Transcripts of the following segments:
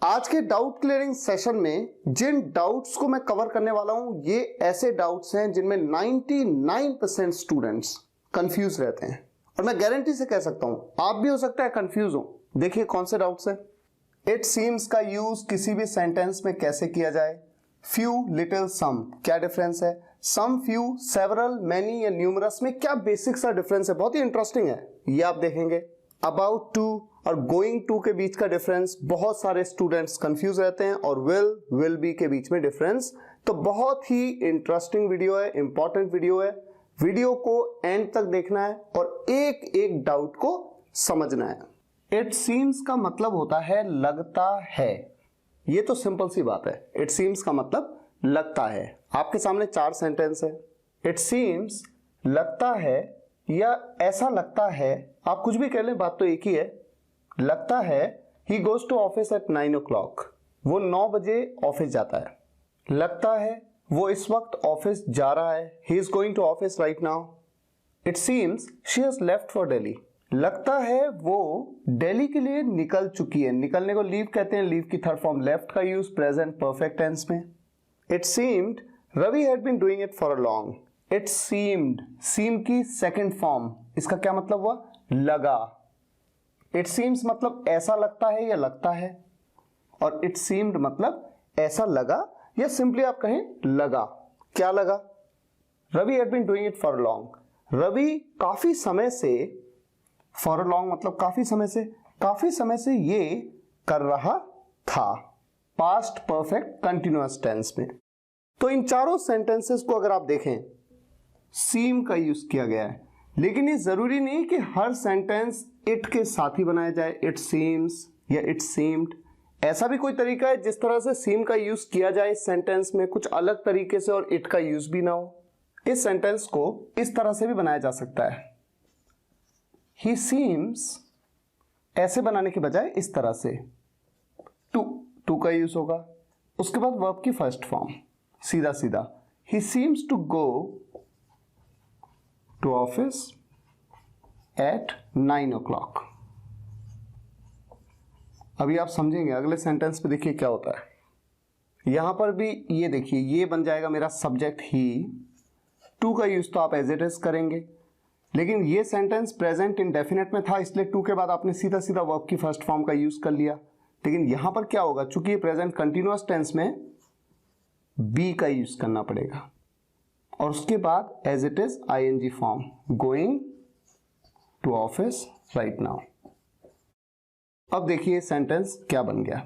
आज के doubt clearing session में जिन डाउट्स को मैं कवर करने वाला हूं ये ऐसे डाउट्स हैं जिनमें 99% स्टूडेंट्स कंफ्यूज रहते हैं और मैं गारंटी से कह सकता हूं आप भी हो सकता है कंफ्यूज हो। देखिए कौन से डाउट्स हैं। इट सीम्स का यूज किसी भी सेंटेंस में कैसे किया जाए। फ्यू, लिटिल, सम, क्या डिफरेंस है। सम, फ्यू, सेवरल, मैनी या न्यूमरस में क्या बेसिक सा डिफरेंस है, बहुत ही इंटरेस्टिंग है, ये आप देखेंगे। अबाउट टू और गोइंग टू के बीच का डिफरेंस बहुत सारे स्टूडेंट्स कंफ्यूज रहते हैं और विल बी के बीच में डिफरेंस। तो बहुत ही इंटरेस्टिंग वीडियो है, इंपॉर्टेंट वीडियो है। वीडियो को एंड तक देखना है और एक एक डाउट को समझना है। इट सीम्स का मतलब होता है लगता है, ये तो सिंपल सी बात है। इट सीम्स का मतलब लगता है। आपके सामने 4 सेंटेंस है। इट सीम्स लगता है या ऐसा लगता है, आप कुछ भी कह लें, बात तो एक ही है। लगता है he goes to office at 9 o'clock, वो 9 बजे ऑफिस जाता है। लगता है वो इस वक्त ऑफिस जा रहा है, he is going to office right now. It seems she has left for Delhi, लगता है वो दिल्ली के लिए निकल चुकी है। निकलने को लीव कहते हैं, लीव की थर्ड फॉर्म लेफ्ट का यूज प्रेजेंट परफेक्ट टेंस में। It seemed Ravi had been doing it for a long. It seemed, seem की सेकंड फॉर्म, इसका क्या मतलब हुआ, लगा। इट सीम्स मतलब ऐसा लगता है या लगता है, और इट सीम्ड मतलब ऐसा लगा या सिंपली आप कहें लगा। क्या लगा, Ravi had been doing it for long, Ravi काफी समय से, फॉर लॉन्ग मतलब काफी समय से ये कर रहा था, पास्ट परफेक्ट कंटिन्यूअस टेंस में। तो इन चारों सेंटेंसेस को अगर आप देखें सीम का यूज किया गया है, लेकिन ये जरूरी नहीं कि हर सेंटेंस इट के साथ ही बनाया जाए। इट सीम्स या इट सीम्ड, ऐसा भी कोई तरीका है जिस तरह से सीम का यूज किया जाए इस सेंटेंस में कुछ अलग तरीके से और इट का यूज भी ना हो। इस सेंटेंस को इस तरह से भी बनाया जा सकता है, ही सीम्स, ऐसे बनाने के बजाय इस तरह से, टू का यूज होगा, उसके बाद वर्ब की फर्स्ट फॉर्म, सीधा सीधा, he seems to go to office at 9 o'clock। अभी आप समझेंगे अगले सेंटेंस पे। देखिए क्या होता है, यहां पर भी ये देखिए, ये बन जाएगा मेरा सब्जेक्ट ही, टू का यूज तो आप एज इट इज करेंगे, लेकिन ये सेंटेंस प्रेजेंट इंडेफिनेट में था, इसलिए टू के बाद आपने सीधा सीधा वर्ब की फर्स्ट फॉर्म का यूज कर लिया। लेकिन यहां पर क्या होगा, चूंकि ये प्रेजेंट कंटिन्यूअस टेंस में बी का यूज करना पड़ेगा और उसके बाद as it is ING form, going to office right now. अब देखिए सेंटेंस क्या बन गया,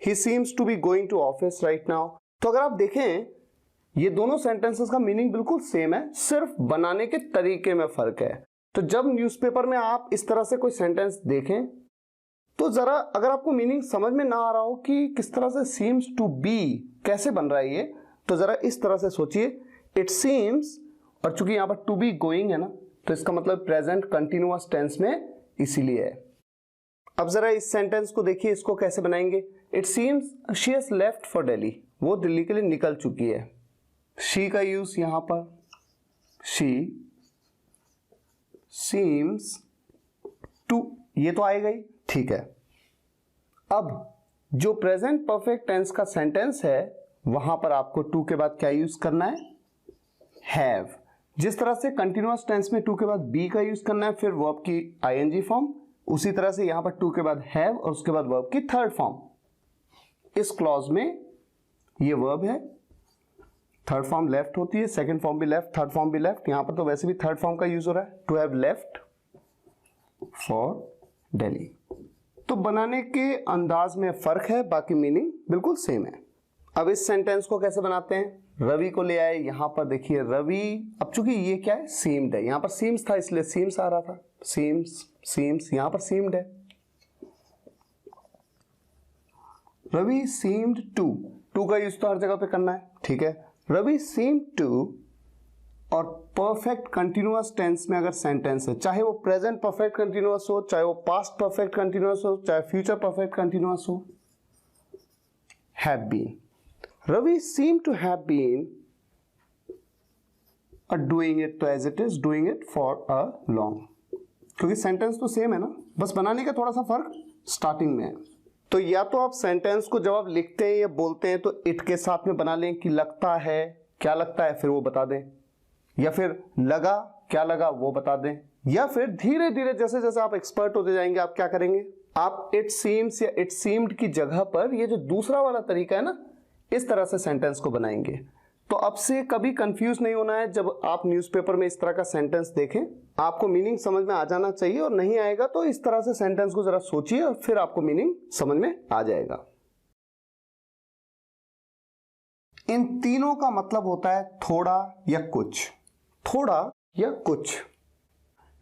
he seems to be going to office right now. तो अगर आप देखें ये दोनों सेंटेंसेस का मीनिंग बिल्कुल सेम है, सिर्फ बनाने के तरीके में फर्क है। तो जब न्यूज़पेपर में आप इस तरह से कोई सेंटेंस देखें तो जरा अगर आपको मीनिंग समझ में ना आ रहा हो कि किस तरह से सीम्स टू बी कैसे बन रहा है ये, तो जरा इस तरह से सोचिए, इट सीम्स, और चूंकि यहां पर टू बी गोइंग है ना, तो इसका मतलब प्रेजेंट कंटिन्यूअस टेंस में इसीलिए है। अब जरा इस सेंटेंस को देखिए, इसको कैसे बनाएंगे। It seems she has left for Delhi, वो दिल्ली के लिए निकल चुकी है। शी का यूज यहां पर, शी सीम्स टू, ये तो आएगा ही, ठीक है। अब जो प्रेजेंट परफेक्ट टेंस का सेंटेंस है वहां पर आपको टू के बाद क्या यूज करना है, हैव। जिस तरह से कंटिन्यूअस टेंस में टू के बाद बी का यूज करना है, फिर वर्ब की आईएनजी फॉर्म, उसी तरह से यहां पर टू के बाद हैव और उसके बाद वर्ब की थर्ड फॉर्म। इस क्लॉज में ये वर्ब है, थर्ड फॉर्म लेफ्ट होती है, सेकंड फॉर्म भी लेफ्ट, थर्ड फॉर्म भी लेफ्ट। यहां पर तो वैसे भी थर्ड फॉर्म का यूज हो रहा है, to have left for Delhi. तो बनाने के अंदाज में फर्क है, बाकी मीनिंग बिल्कुल सेम है। अब इस सेंटेंस को कैसे बनाते हैं, रवि को ले आए, यहां पर देखिए रवि, अब चूंकि ये क्या है, सीम्ड है, यहां पर सीम्स था इसलिए सीम्स आ रहा था, सीम्स यहां पर सीम्ड है। रवि सीम्ड टू का यूज तो हर जगह पे करना है, ठीक है। रवि सीम्ड टू, और परफेक्ट कंटिन्यूअस टेंस में अगर सेंटेंस है, चाहे वो प्रेजेंट परफेक्ट कंटिन्यूअस हो, चाहे वो पास्ट परफेक्ट कंटिन्यूअस हो, चाहे फ्यूचर परफेक्ट कंटिन्यूअस हो, have been, Ravi seem to have been doing it, तो as it is doing it for a long. क्योंकि सेंटेंस तो सेम है ना, बस बनाने का थोड़ा सा फर्क स्टार्टिंग में है। तो या तो आप सेंटेंस को जब आप लिखते हैं या बोलते हैं तो इट के साथ में बना लें कि लगता है, क्या लगता है फिर वो बता दें, या फिर लगा, क्या लगा वो बता दें, या फिर धीरे धीरे जैसे जैसे आप एक्सपर्ट होते जाएंगे आप क्या करेंगे, आप इट सीम्स या इट सीम्ड की जगह पर ये जो दूसरा वाला तरीका है ना, इस तरह से सेंटेंस को बनाएंगे। तो अब से कभी कंफ्यूज नहीं होना है। जब आप न्यूज़पेपर में इस तरह का सेंटेंस देखें, आपको मीनिंग समझ में आ जाना चाहिए, और नहीं आएगा तो इस तरह से सेंटेंस को जरा सोचिए और फिर आपको मीनिंग समझ में आ जाएगा। इन तीनों का मतलब होता है थोड़ा या कुछ, थोड़ा या कुछ,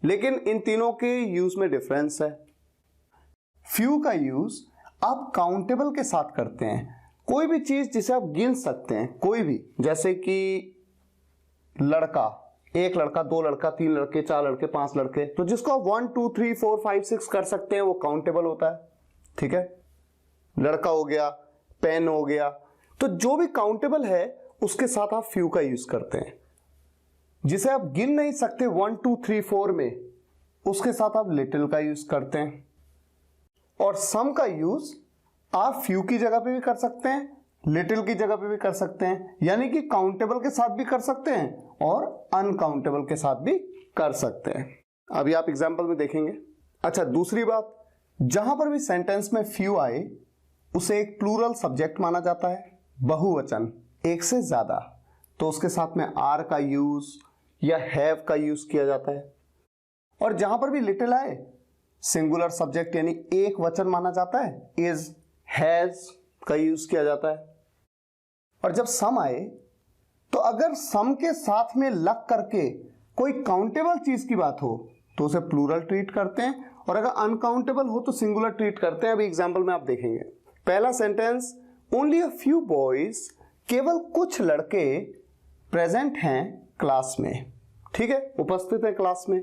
लेकिन इन तीनों के यूज में डिफरेंस है। फ्यू का यूज आप काउंटेबल के साथ करते हैं, कोई भी चीज जिसे आप गिन सकते हैं, कोई भी, जैसे कि लड़का, एक लड़का, दो लड़का, तीन लड़के, चार लड़के, पांच लड़के, तो जिसको आप 1 2 3 4 5 6 कर सकते हैं वो काउंटेबल होता है। ठीक है, लड़का हो गया, पेन हो गया, तो जो भी काउंटेबल है उसके साथ आप फ्यू का यूज करते हैं। जिसे आप गिन नहीं सकते 1 2 3 4 में, उसके साथ आप लिटिल का यूज करते हैं। और सम का यूज आप फ्यू की जगह पे भी कर सकते हैं, लिटिल की जगह पे भी कर सकते हैं, यानी कि काउंटेबल के साथ भी कर सकते हैं और अनकाउंटेबल के साथ भी कर सकते हैं। अभी आप एग्जांपल में देखेंगे। अच्छा, दूसरी बात, जहां पर भी सेंटेंस में फ्यू आए उसे एक प्लूरल सब्जेक्ट माना जाता है, बहुवचन, एक से ज्यादा, तो उसके साथ में आर का यूज या हैव का यूज किया जाता है। और जहां पर भी लिटिल आए सिंगुलर सब्जेक्ट यानी एक वचन माना जाता है, इज, हैज का यूज किया जाता है। और जब सम आए तो अगर सम के साथ में लग करके कोई काउंटेबल चीज की बात हो तो उसे प्लूरल ट्रीट करते हैं, और अगर अनकाउंटेबल हो तो सिंगुलर ट्रीट करते हैं। अभी एग्जांपल में आप देखेंगे। पहला sentence, only a few boys, केवल कुछ लड़के प्रेजेंट हैं क्लास में। ठीक है, उपस्थित है क्लास में।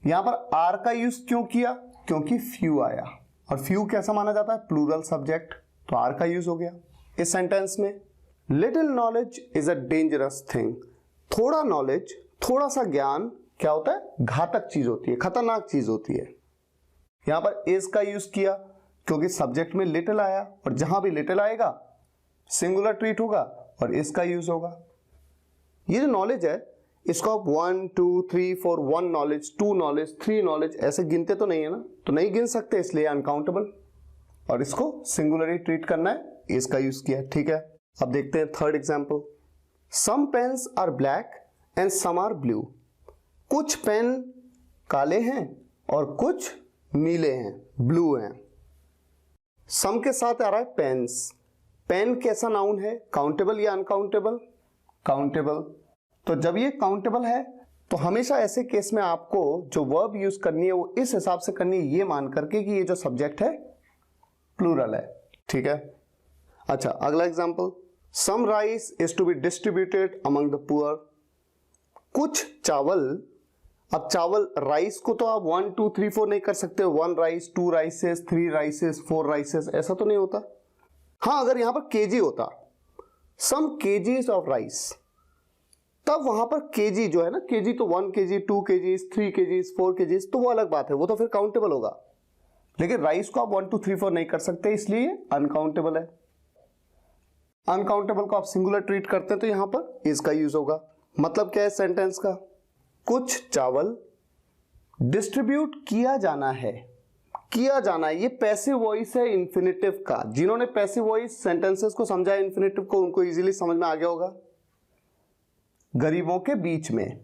यहां पर आर का यूज क्यों किया? क्योंकि फ्यू आया, और फ्यू कैसा माना जाता है? प्लूरल सब्जेक्ट, तो आर का यूज हो गया। इस सेंटेंस में little knowledge is a dangerous thing, थोड़ा नॉलेज, थोड़ा सा ज्ञान क्या होता है? घातक चीज होती है, खतरनाक चीज होती है। यहां पर इज का यूज किया क्योंकि सब्जेक्ट में लिटिल आया, और जहां भी लिटिल आएगा सिंगुलर ट्रीट होगा और इज का यूज होगा। ये जो नॉलेज है इसको आप 1 2 3 4 1 नॉलेज, 2 नॉलेज, 3 नॉलेज ऐसे गिनते तो नहीं है ना, तो नहीं गिन सकते, इसलिए अनकाउंटेबल, और इसको सिंगुलरली ट्रीट करना है, इसका यूज किया। ठीक है, अब देखते हैं third example. Some pens are black and some are blue, कुछ पेन काले हैं और कुछ नीले हैं, ब्लू हैं। सम के साथ आ रहा है पेन्स, पेन कैसा नाउन है? काउंटेबल या अनकाउंटेबल? काउंटेबल। तो जब ये काउंटेबल है तो हमेशा ऐसे केस में आपको जो वर्ब यूज करनी है वो इस हिसाब से करनी है, ये मान करके कि ये जो सब्जेक्ट है प्लूरल है। ठीक है, अच्छा अगला example, some rice is to be distributed among the poor, कुछ चावल, अब चावल, राइस को तो आप 1 2 3 4 नहीं कर सकते, 1 राइस, 2 राइसेस, 3 राइसेस, 4 राइसेस, ऐसा तो नहीं होता। हाँ, अगर यहां पर केजी होता, सम केजीज ऑफ राइस, तब वहां पर केजी जो है ना, केजी तो 1 केजी, 2 केजीज, 3 केजीज, 4 केजीज, तो वो अलग बात है, वो तो फिर काउंटेबल होगा। लेकिन राइस को आप 1 2 3 4 नहीं कर सकते, इसलिए अनकाउंटेबल है। अनकाउंटेबल को आप सिंगुलर ट्रीट करते हैं तो यहां पर इज का यूज होगा। मतलब क्या है सेंटेंस का? कुछ चावल डिस्ट्रीब्यूट किया जाना है, किया जाना है, ये पैसिव वॉइस है इंफिनिटिव का। जिन्होंने पैसिव वॉइस सेंटेंसेस को समझा है इंफिनिटिव को, उनको इजीली समझ में आ गया होगा। गरीबों के बीच में,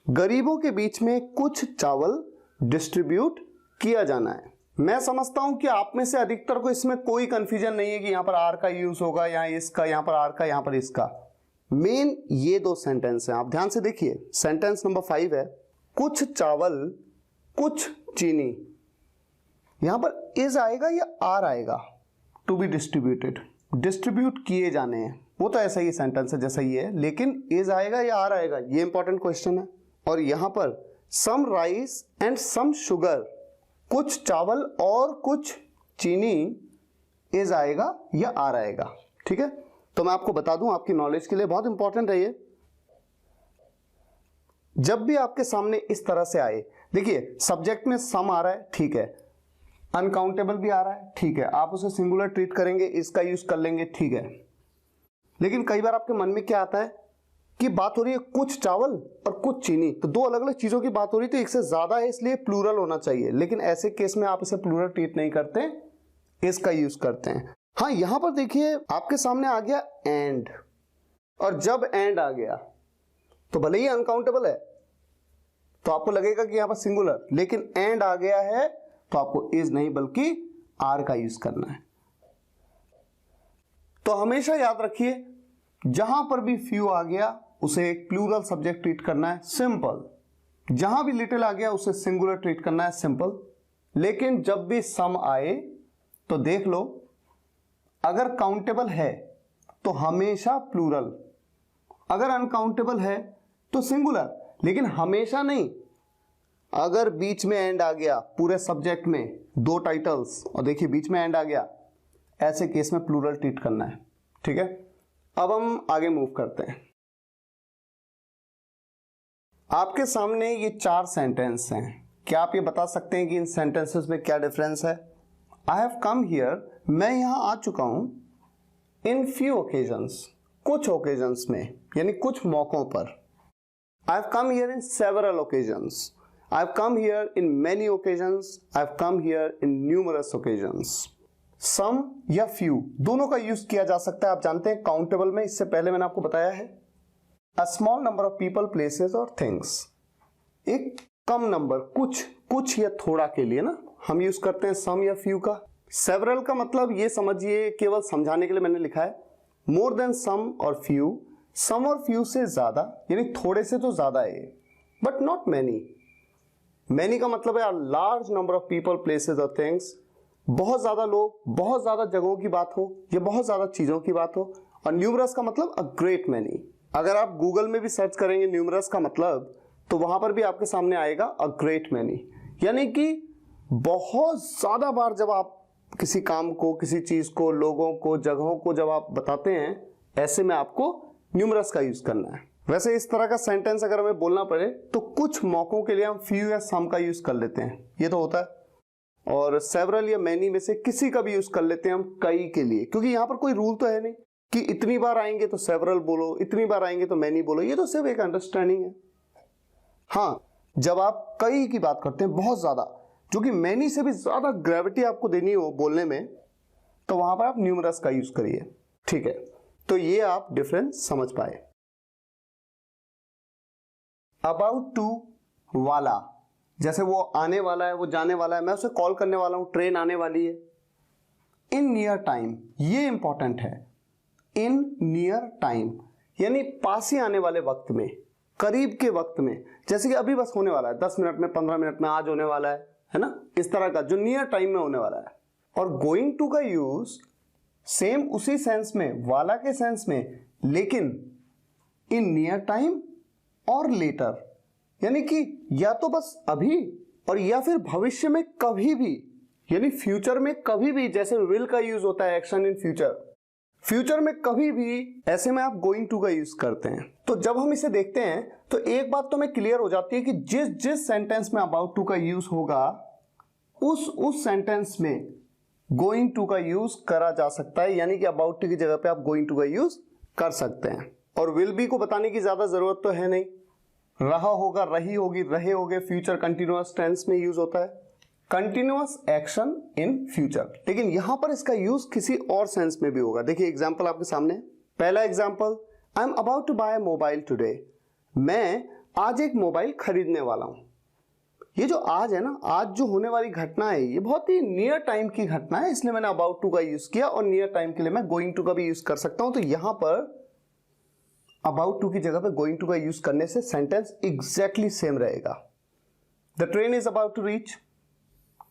गरीबों के बीच में कुछ चावल डिस्ट्रीब्यूट किया जाना है। मैं समझता हूं कि आप में से अधिकतर को इसमें कोई कंफ्यूजन नहीं है कि यहां पर आर का यूज होगा, यहां इसका, यहां पर आर का, यहां पर इसका। मेन ये दो सेंटेंस हैं, आप ध्यान से देखिए। सेंटेंस नंबर 5 है, कुछ चावल, कुछ चीनी, यहां पर इज आएगा या आर आएगा? टू बी डिस्ट्रीब्यूटेड, डिस्ट्रीब्यूट किए जाने हैं, वो तो ऐसा ही सेंटेंस है जैसा ये है, लेकिन इज आएगा या आर आएगा, ये इंपॉर्टेंट क्वेश्चन है। और यहां पर some rice and some sugar, कुछ चावल और कुछ चीनी, इज आएगा या आर आएगा। ठीक है, तो मैं आपको बता दूं, आपकी नॉलेज के लिए बहुत इंपॉर्टेंट है ये। जब भी आपके सामने इस तरह से आए, देखिए सब्जेक्ट में सम आ रहा है, ठीक है, अनकाउंटेबल भी आ रहा है, ठीक है, आप उसे सिंगुलर ट्रीट करेंगे, इसका यूज कर लेंगे, ठीक है। लेकिन कई बार आपके मन में क्या आता है कि बात हो रही है कुछ चावल और कुछ चीनी, तो दो अलग अलग चीजों की बात हो रही है, तो एक से ज्यादा है इसलिए प्लूरल होना चाहिए, लेकिन ऐसे केस में आप इसे प्लूरल ट्रीट नहीं करते, इसका यूज करते हैं। हाँ, यहां पर देखिए आपके सामने आ गया एंड, और जब एंड आ गया तो भले ही अनकाउंटेबल है तो आपको लगेगा कि यहां पर सिंगुलर, लेकिन एंड आ गया है तो आपको इज नहीं बल्कि आर का यूज करना है। तो हमेशा याद रखिए जहां पर भी फ्यू आ गया उसे एक प्लूरल सब्जेक्ट ट्रीट करना है, सिंपल। जहां भी लिटिल आ गया उसे सिंगुलर ट्रीट करना है, सिंपल। लेकिन जब भी सम आए तो देख लो, अगर काउंटेबल है तो हमेशा प्लूरल, अगर अनकाउंटेबल है तो सिंगुलर, लेकिन हमेशा नहीं। अगर बीच में एंड आ गया पूरे सब्जेक्ट में, दो टाइटल्स और देखिए बीच में एंड आ गया, ऐसे केस में प्लूरल ट्रीट करना है, ठीक है। अब हम आगे मूव करते हैं। आपके सामने ये 4 सेंटेंस हैं, क्या आप ये बता सकते हैं कि इन सेंटेंसेस में क्या डिफरेंस है? आई हैव कम हियर, मैं यहां आ चुका हूं, इन फ्यू ओकेजन्स, कुछ ओकेजन्स में, यानी कुछ मौकों पर। I have come here in several occasions, I have come here in many occasions, I have come here in numerous occasions. Some या फ्यू दोनों का यूज किया जा सकता है, आप जानते हैं काउंटेबल में, इससे पहले मैंने आपको बताया है। A small number of people, places और थिंग्स, एक कम नंबर, कुछ या थोड़ा के लिए ना हम यूज करते हैं सम या फ्यू का। सेवरल का मतलब ये समझिए, केवल समझाने के लिए मैंने लिखा है, मोर देन सम और फ्यू, सम और फ्यू से ज्यादा, यानी थोड़े से तो ज्यादा है, बट नॉट मैनी। मैनी का मतलब है large number of people, places और थिंग्स, बहुत ज्यादा लोग, बहुत ज्यादा जगहों की बात हो या बहुत ज्यादा चीजों की बात हो। और न्यूमरस का मतलब अ ग्रेट मैनी। अगर आप गूगल में भी सर्च करेंगे न्यूमरस का मतलब, तो वहां पर भी आपके सामने आएगा अ ग्रेट मैनी, यानी कि बहुत ज्यादा बार जब आप किसी काम को, किसी चीज को, लोगों को, जगहों को जब आप बताते हैं, ऐसे में आपको न्यूमरस का यूज करना है। वैसे इस तरह का सेंटेंस अगर हमें बोलना पड़े तो कुछ मौकों के लिए हम फ्यू या सम का यूज कर लेते हैं, ये तो होता है। और सेवरल या मैनी में से किसी का भी यूज कर लेते हैं हम कई के लिए, क्योंकि यहां पर कोई रूल तो है नहीं कि इतनी बार आएंगे तो सेवरल बोलो, इतनी बार आएंगे तो मैनी बोलो, ये तो सिर्फ एक अंडरस्टैंडिंग है। हाँ, जब आप कई की बात करते हैं, बहुत ज्यादा, जो कि मैनी से भी ज्यादा ग्रेविटी आपको देनी हो बोलने में, तो वहां पर आप न्यूमरस का यूज करिए, ठीक है। तो ये आप डिफरेंस समझ पाए। अबाउट टू वाला, जैसे वो आने वाला है, वो जाने वाला है, मैं उसे कॉल करने वाला हूं, ट्रेन आने वाली है। इन नियर टाइम, ये इंपॉर्टेंट है, इन नियर टाइम यानी पास ही आने वाले वक्त में, करीब के वक्त में, जैसे कि अभी बस होने वाला है, 10 मिनट में, 15 मिनट में, आज होने वाला है ना, इस तरह का जो नियर टाइम में होने वाला है। और गोइंग टू का यूज सेम उसी सेंस में, वाला के सेंस में, लेकिन इन नियर टाइम और लेटर, यानी कि या तो बस अभी और या फिर भविष्य में कभी भी, यानी फ्यूचर में कभी भी, जैसे विल का यूज होता है एक्शन इन फ्यूचर, फ्यूचर में कभी भी, ऐसे में आप गोइंग टू का यूज करते हैं। तो जब हम इसे देखते हैं तो एक बात तो हमें क्लियर हो जाती है कि जिस जिस सेंटेंस में अबाउट टू का यूज होगा, उस सेंटेंस में गोइंग टू का यूज करा जा सकता है, यानी कि अबाउट टू की जगह पे आप गोइंग टू का यूज कर सकते हैं। और विल बी को बताने की ज्यादा जरूरत तो है नहीं, रहा होगा, रही होगी, रहे होगे, फ्यूचर कंटिन्यूअस टेंस में यूज होता है, कंटिन्यूअस एक्शन इन फ्यूचर। लेकिन यहां पर इसका यूज किसी और सेंस में भी होगा। देखिए एग्जांपल आपके सामने, पहला example, I am about to buy mobile today, मैं आज एक मोबाइल खरीदने वाला हूं। ये जो आज है ना, आज जो होने वाली घटना है, ये बहुत ही नियर टाइम की घटना है, इसलिए मैंने अबाउट टू का यूज किया, और नियर टाइम के लिए मैं गोइंग टू का भी यूज कर सकता हूं। तो यहां पर अबाउट टू की जगह पे गोइंग टू का यूज करने से सेंटेंस एग्जैक्टली सेम रहेगा। The train is about to reach,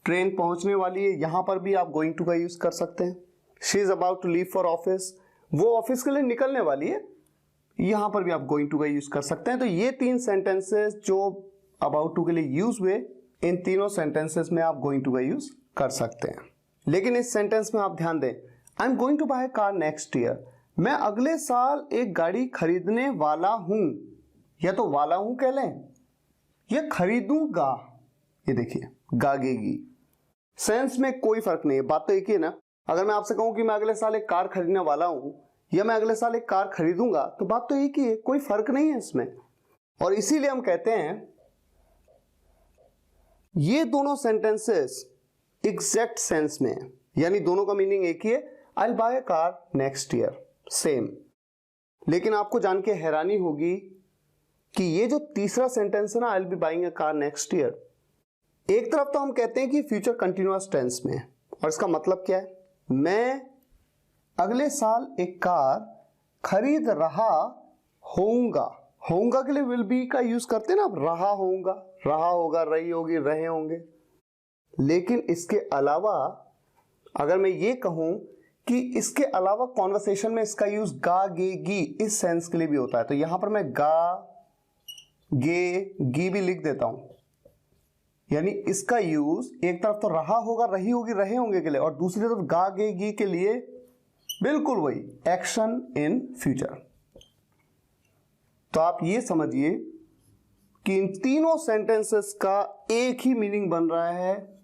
train पहुंचने वाली है, यहां पर भी आप गोइंग टू का यूज कर सकते हैं। She is about to leave for office, वो ऑफिस के लिए निकलने वाली है, यहां पर भी आप गोइंग टू का यूज कर सकते हैं। तो ये 3 सेंटेंसेस जो अबाउट टू के लिए यूज हुए, इन तीनों सेंटेंसेस में आप गोइंग टू का यूज कर सकते हैं। लेकिन इस सेंटेंस में आप ध्यान दें, I am going to buy car next year, मैं अगले साल एक गाड़ी खरीदने वाला हूं, या तो वाला हूं कह लें या खरीदूंगा, ये देखिए गागेगी। सेंस में कोई फर्क नहीं है, बात तो एक ही है ना। अगर मैं आपसे कहूं कि मैं अगले साल एक कार खरीदने वाला हूं या मैं अगले साल एक कार खरीदूंगा, तो बात तो एक ही है, कोई फर्क नहीं है इसमें। और इसीलिए हम कहते हैं ये दोनों सेंटेंसेस एग्जैक्ट सेंस में है, यानी दोनों का मीनिंग एक ही है, I will buy a car next year, same. लेकिन आपको जान के हैरानी होगी कि ये जो तीसरा सेंटेंस है ना, I will be buying a car next year, एक तरफ तो हम कहते हैं कि फ्यूचर कंटिन्यूअस टेंस में है, और इसका मतलब क्या है, मैं अगले साल एक कार खरीद रहा होऊंगा। होऊंगा के लिए विल बी का यूज करते हैं ना, रहा होऊंगा, रहा होगा, रही होगी, रहे होंगे। लेकिन इसके अलावा अगर मैं ये कहूं कि इसके अलावा कॉन्वर्सेशन में इसका यूज गा गे गी इस सेंस के लिए भी होता है, तो यहां पर मैं गा गे गी भी लिख देता हूं। यानी इसका यूज एक तरफ तो रहा होगा, रही होगी, रहे होंगे के लिए, और दूसरी तरफ गा गे गी के लिए बिल्कुल वही एक्शन इन फ्यूचर। तो आप ये समझिए कि इन तीनों सेंटेंसेस का एक ही मीनिंग बन रहा है,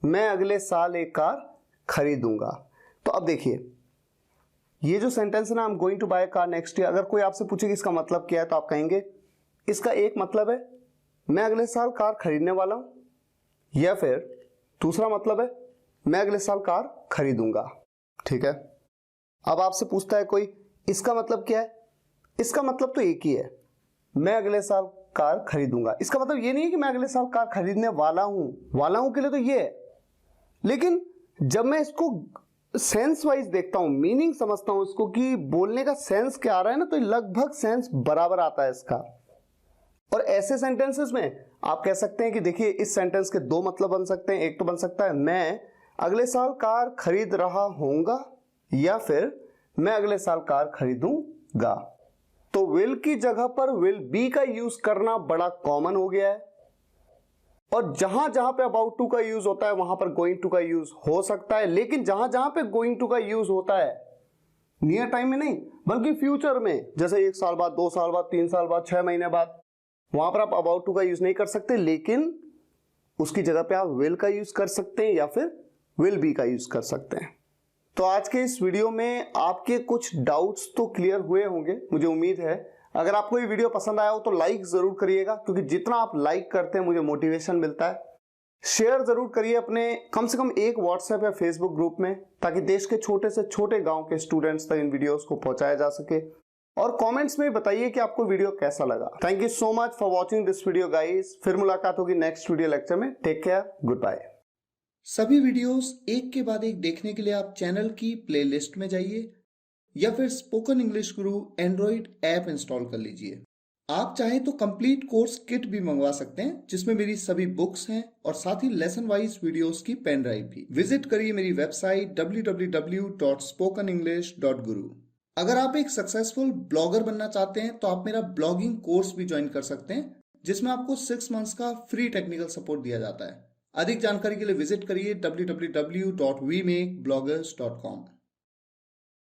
मैं अगले साल एक कार खरीदूंगा। तो अब देखिए ये जो सेंटेंस है ना, I am going to buy car next year, अगर कोई आपसे पूछे कि इसका मतलब क्या है, तो आप कहेंगे इसका एक मतलब है मैं अगले साल कार खरीदने वाला हूं, या फिर दूसरा मतलब है मैं अगले साल कार खरीदूंगा। ठीक है, अब आपसे पूछता है कोई इसका मतलब क्या है, इसका मतलब तो एक ही है, मैं अगले साल कार खरीदूंगा। इसका मतलब ये नहीं है कि मैं अगले साल कार खरीदने वाला हूं के लिए तो ये है। लेकिन जब मैं इसको सेंस वाइज देखता हूं, मीनिंग समझता हूं इसको कि बोलने का सेंस क्या आ रहा है ना, तो लगभग सेंस बराबर आता है इसका। और ऐसे सेंटेंसेस में आप कह सकते हैं कि देखिए इस सेंटेंस के दो मतलब बन सकते हैं। एक तो बन सकता है मैं अगले साल कार खरीद रहा होऊंगा, या फिर मैं अगले साल कार खरीदूंगा। तो विल की जगह पर विल बी का यूज करना बड़ा कॉमन हो गया है, और जहां जहां पे अबाउट टू का यूज होता है वहां पर गोइंग टू का यूज हो सकता है। लेकिन जहां जहां पे गोइंग टू का यूज होता है नियर टाइम में नहीं बल्कि फ्यूचर में, जैसे 1 साल बाद, 2 साल बाद, 3 साल बाद, 6 महीने बाद, वहां पर आप अबाउट टू का यूज नहीं कर सकते, लेकिन उसकी जगह पे आप विल का यूज कर सकते हैं या फिर विल बी का यूज कर सकते हैं। तो आज के इस वीडियो में आपके कुछ डाउट्स तो क्लियर हुए होंगे, मुझे उम्मीद है। अगर आपको ये वीडियो पसंद आया हो तो लाइक जरूर करिएगा, क्योंकि जितना आप लाइक करते हैं मुझे मोटिवेशन मिलता है। शेयर जरूर करिए अपने कम से कम एक व्हाट्सएप या फेसबुक ग्रुप में, ताकि देश के छोटे से छोटे गांव के स्टूडेंट्स तक इन वीडियोस को पहुंचाया जा सके। और कमेंट्स में बताइए कि आपको वीडियो कैसा लगा। Thank you so much for watching this video guys. फिर मुलाकात होगी नेक्स्ट वीडियो लेक्चर में। Take care, good bye. सभी वीडियोस एक के बाद एक देखने के लिए आप चैनल की प्लेलिस्ट में जाइए या फिर स्पोकन इंग्लिश गुरु एंड्रॉइड ऐप इंस्टॉल कर लीजिए। आप चाहें तो कंप्लीट कोर्स किट भी मंगवा सकते हैं, जिसमें मेरी सभी बुक्स हैं और साथ ही लेसन वाइज वीडियोस की पेन ड्राइव भी। विजिट करिए मेरी वेबसाइट www.spokenenglish.guru। अगर आप एक सक्सेसफुल ब्लॉगर बनना चाहते हैं तो आप मेरा ब्लॉगिंग कोर्स भी ज्वाइन कर सकते हैं, जिसमें आपको 6 मंथ्स का फ्री टेक्निकल सपोर्ट दिया जाता है। अधिक जानकारी के लिए विजिट करिए www.wemakebloggers.com।